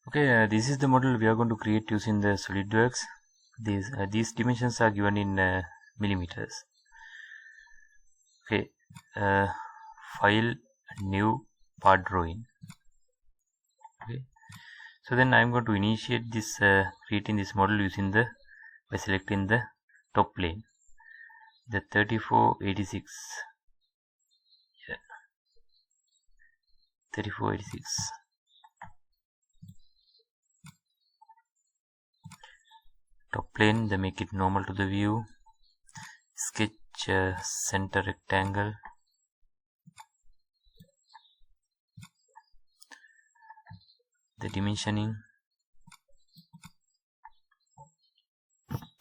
Okay, this is the model we are going to create using the SolidWorks. These dimensions are given in millimeters. Okay, file, new, part drawing. Okay, so then I am going to initiate this creating this model using the by selecting the top plane, the 3486. Yeah, 3486. Top plane, they make it normal to the view. Sketch center rectangle. The dimensioning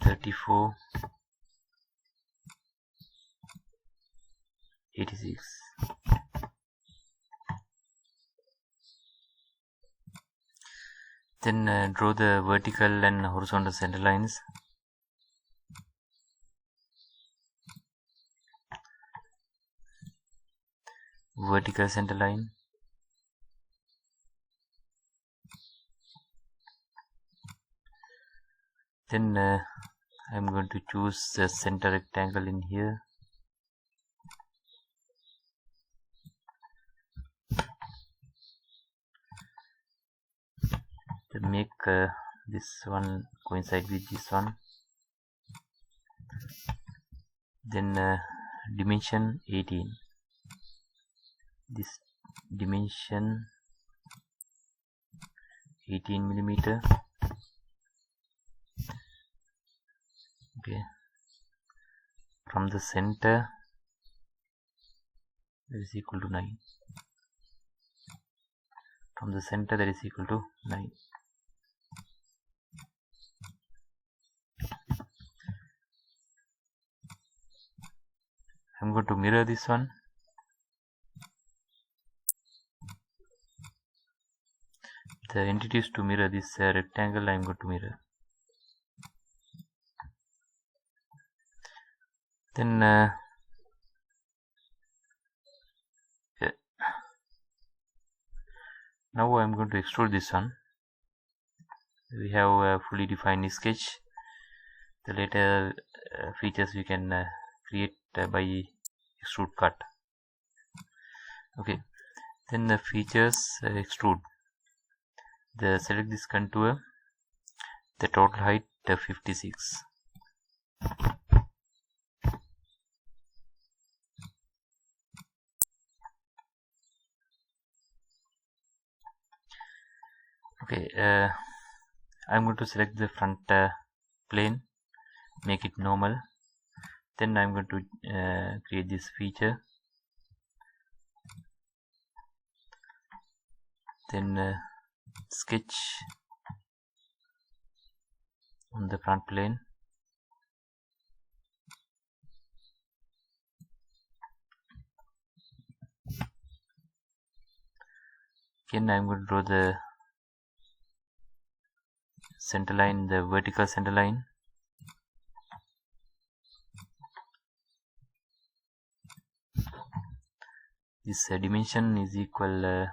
3486. Then draw the vertical and horizontal center lines. Vertical center line. Then I'm going to choose the center rectangle in here. To make this one coincide with this one. Then dimension 18. This dimension 18 millimeter. Okay, from the center that is equal to 9. From the center that is equal to 9. I'm going to mirror this one. The entities to mirror this rectangle I'm going to mirror. Then yeah. Now I'm going to extrude this one. We have a fully defined sketch. The later features we can create by extrude cut. Okay, then the features extrude. Select this contour. The total height 56. Okay, I'm going to select the front plane, make it normal. Then I'm going to create this feature. Then sketch on the front plane. Again I'm going to draw the center line, the vertical center line. This dimension is equal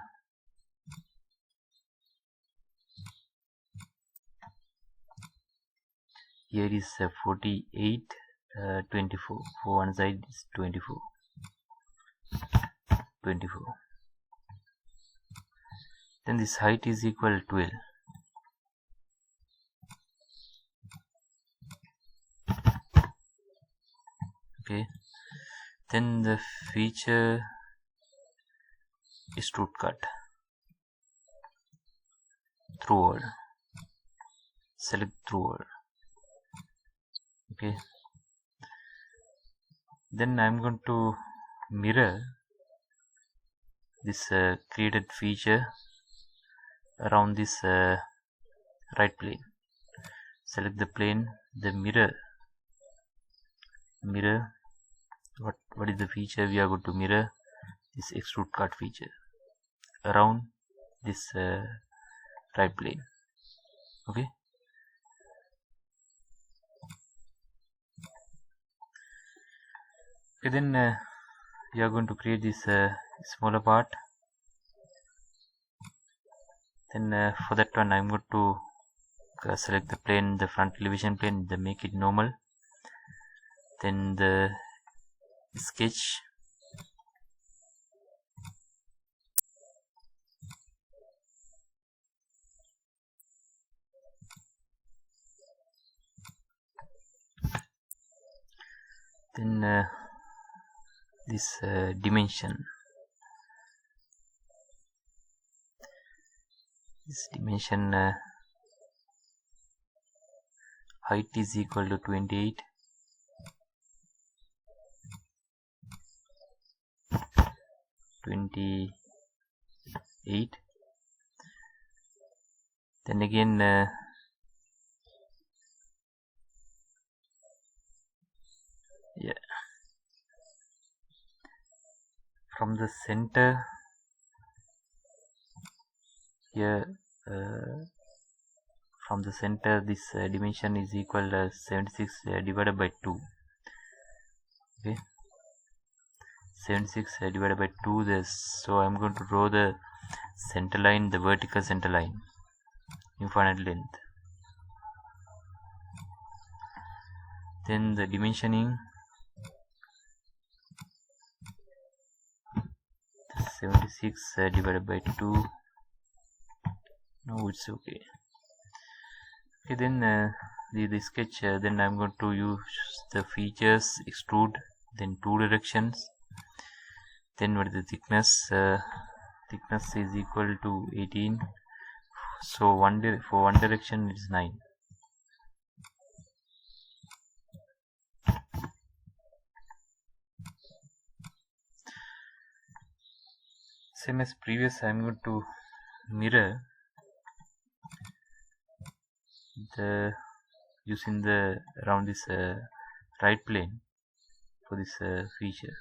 here is 48 24. For one side is 24. Then this height is equal 12. Okay, then the feature extrude cut throughout. Select throughout. Okay, then I'm going to mirror this created feature around this right plane. Select the plane, the mirror. What is the feature we are going to mirror? This extrude cut feature around this right plane. Okay, then we are going to create this smaller part. Then for that one I'm going to select the plane, the front elevation plane, then make it normal, then the sketch, then this dimension, height is equal to 28, then again from the center here, from the center this dimension is equal to 76 divided by 2. Okay, 76 divided by 2 this. So I'm going to draw the center line, the vertical center line, infinite length. Then the dimensioning, 76 divided by 2. No, it's okay. Okay, then the sketch, then I'm going to use the features, extrude, then 2 directions, then what is the thickness? Thickness is equal to 18, so for one direction it is 9. Same as previous, I'm going to mirror the using the around this right plane for this feature.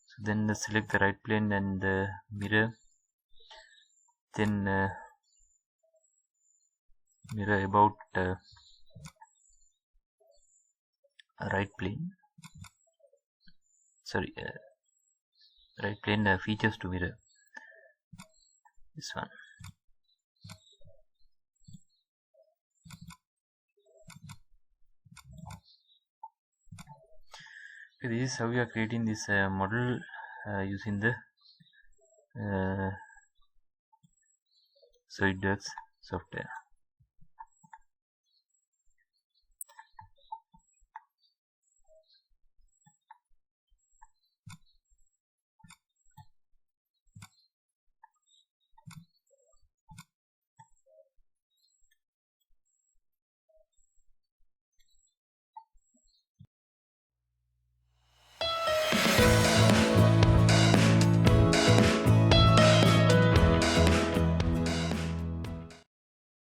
So then select the right plane and mirror, then mirror about right plane, sorry, right plane features to mirror this one. Okay, this is how we are creating this model using the SolidWorks software.